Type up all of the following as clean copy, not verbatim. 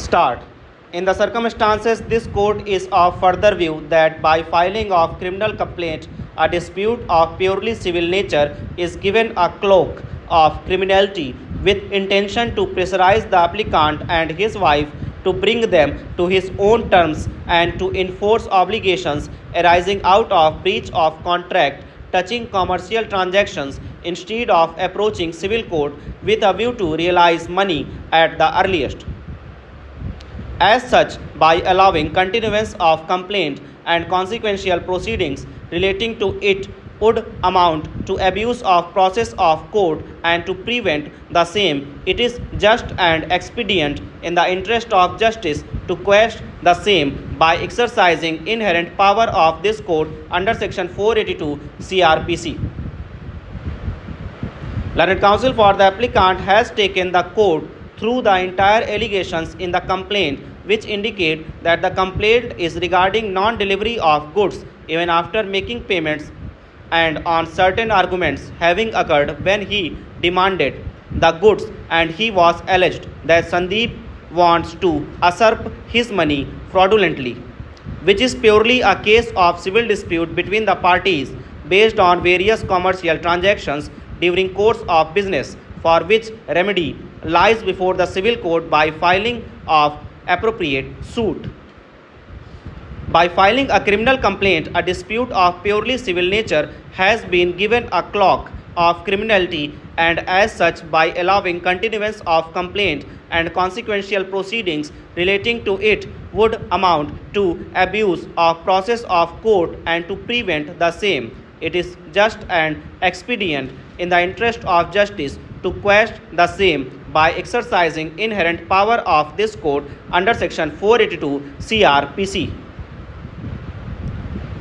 Start. In the circumstances, this court is of further view that by filing of criminal complaint, a dispute of purely civil nature is given a cloak of criminality with intention to pressurize the applicant and his wife to bring them to his own terms and to enforce obligations arising out of breach of contract touching commercial transactions instead of approaching civil court with a view to realize money at the earliest. As such, by allowing continuance of complaint and consequential proceedings relating to it would amount to abuse of process of court and to prevent the same, it is just and expedient in the interest of justice to quash the same by exercising inherent power of this court under section 482 CRPC. Learned counsel for the applicant has taken the court through the entire allegations in the complaint, which indicate that the complaint is regarding non-delivery of goods even after making payments and on certain arguments having occurred when he demanded the goods, and he was alleged that Sandeep wants to usurp his money fraudulently, which is purely a case of civil dispute between the parties based on various commercial transactions during course of business, for which remedy lies before the civil court by filing of appropriate suit. By filing a criminal complaint, a dispute of purely civil nature has been given a cloak of criminality, and as such, by allowing continuance of complaint and consequential proceedings relating to it would amount to abuse of process of court and to prevent the same. It is just and expedient in the interest of justice to quash the same by exercising inherent power of this court under section 482 CRPC.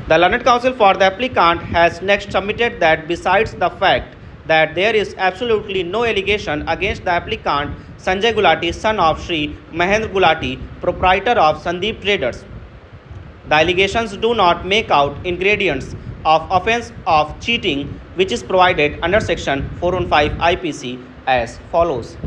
The learned counsel for the applicant has next submitted that besides the fact that there is absolutely no allegation against the applicant Sanjay Gulati, son of Sri Mahendra Gulati, proprietor of Sandeep Traders, the allegations do not make out ingredients of offence of cheating, which is provided under section 415 IPC as follows.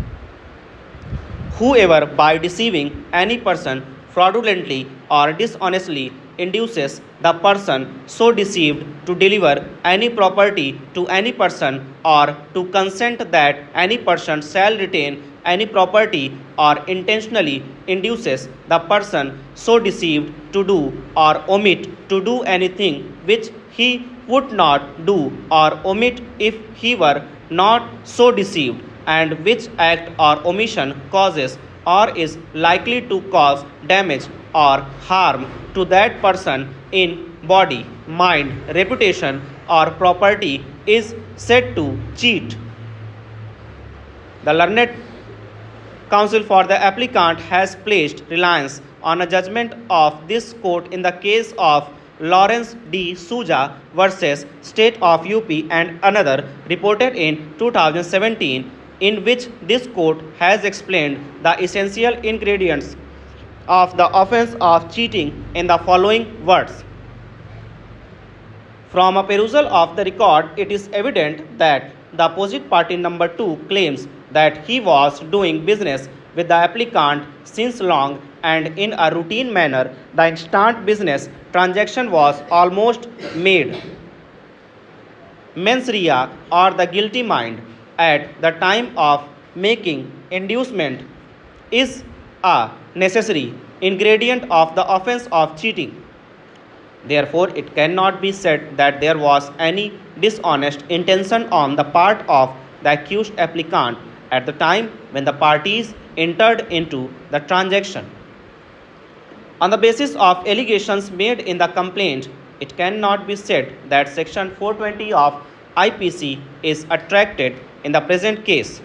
Whoever by deceiving any person fraudulently or dishonestly induces the person so deceived to deliver any property to any person or to consent that any person shall retain any property or intentionally induces the person so deceived to do or omit to do anything which he would not do or omit if he were not so deceived, and which act or omission causes or is likely to cause damage or harm to that person in body, mind, reputation, or property is said to cheat. The learned counsel for the applicant has placed reliance on a judgment of this court in the case of Lawrence D. Suja versus State of UP and another, reported in 2017, in which this court has explained the essential ingredients of the offence of cheating in the following words. From a perusal of the record, it is evident that the opposite party number 2 claims that he was doing business with the applicant since long and in a routine manner. The instant business transaction was almost made mens rea or the guilty mind at the time of making inducement is a necessary ingredient of the offence of cheating. Therefore, it cannot be said that there was any dishonest intention on the part of the accused applicant at the time when the parties entered into the transaction. On the basis of allegations made in the complaint, it cannot be said that section 420 of IPC is attracted in the present case.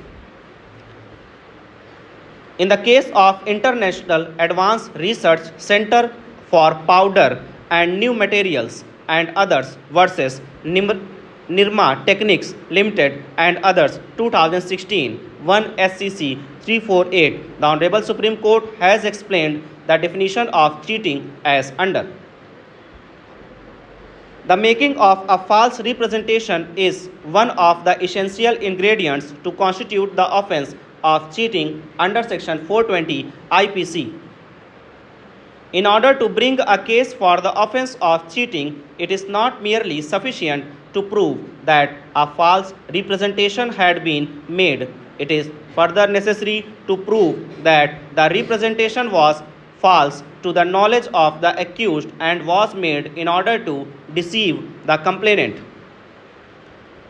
In the case of International Advanced Research Center for Powder and New Materials and others versus Nirma Techniques Limited and others 2016 1 SCC 348, the Honorable Supreme Court has explained the definition of cheating as under. The making of a false representation is one of the essential ingredients to constitute the offence of cheating under section 420 IPC. In order to bring a case for the offense of cheating, it is not merely sufficient to prove that a false representation had been made. It is further necessary to prove that the representation was false to the knowledge of the accused and was made in order to deceive the complainant.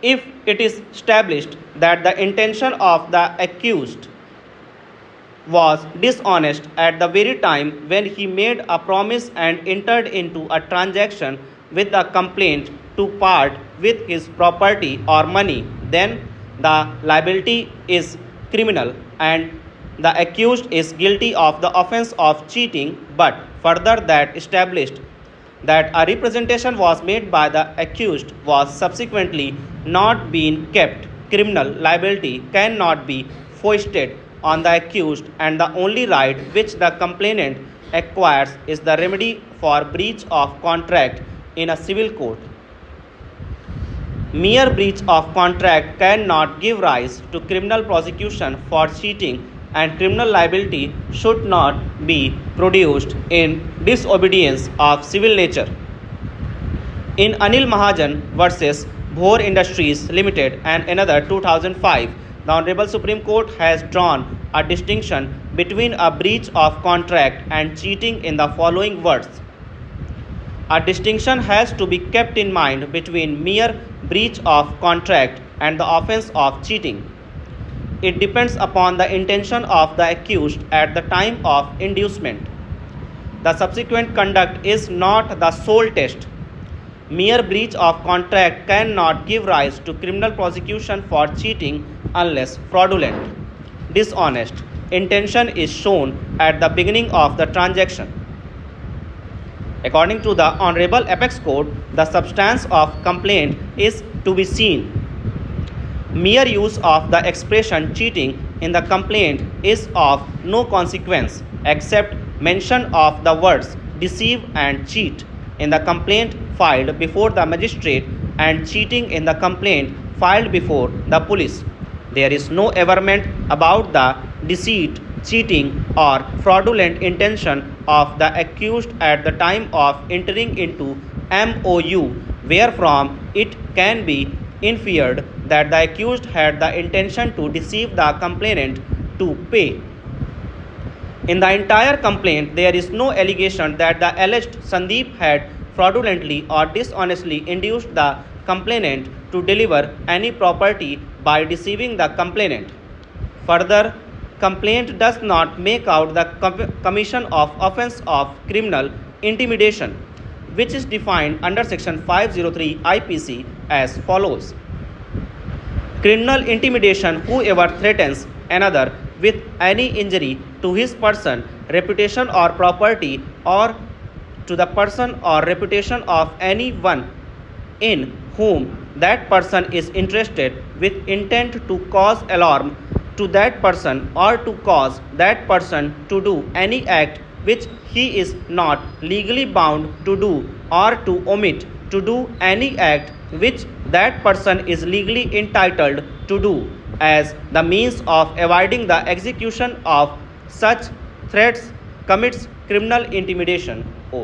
If it is established that the intention of the accused was dishonest at the very time when he made a promise and entered into a transaction with the complainant to part with his property or money, then the liability is criminal and the accused is guilty of the offense of cheating. But further, that established that a representation was made by the accused was subsequently not being kept, criminal liability cannot be foisted on the accused, and the only right which the complainant acquires is the remedy for breach of contract in a civil court. Mere breach of contract cannot give rise to criminal prosecution for cheating, and criminal liability should not be produced in disobedience of civil nature. In Anil Mahajan versus Bhor Industries Limited and another 2005, the Honorable Supreme Court has drawn a distinction between a breach of contract and cheating in the following words. A distinction has to be kept in mind between mere breach of contract and the offense of cheating. It depends upon the intention of the accused at the time of inducement. The subsequent conduct is not the sole test. Mere breach of contract cannot give rise to criminal prosecution for cheating unless fraudulent, dishonest intention is shown at the beginning of the transaction. According to the Honorable Apex Court, the substance of complaint is to be seen. Mere use of the expression cheating in the complaint is of no consequence except mention of the words deceive and cheat in the complaint filed before the magistrate and cheating in the complaint filed before the police. There is no averment about the deceit, cheating, or fraudulent intention of the accused at the time of entering into MOU, wherefrom it can be inferred that the accused had the intention to deceive the complainant to pay. In the entire complaint, there is no allegation that the alleged Sandeep had fraudulently or dishonestly induced the complainant to deliver any property by deceiving the complainant. Further, complaint does not make out the commission of offense of criminal intimidation, which is defined under section 503 IPC as follows. Criminal intimidation: whoever threatens another with any injury to his person, reputation or property, or to the person or reputation of anyone in whom that person is interested, with intent to cause alarm to that person or to cause that person to do any act which he is not legally bound to do, or to omit to do any act which that person is legally entitled to do, as the means of avoiding the execution of such threats, commits criminal intimidation.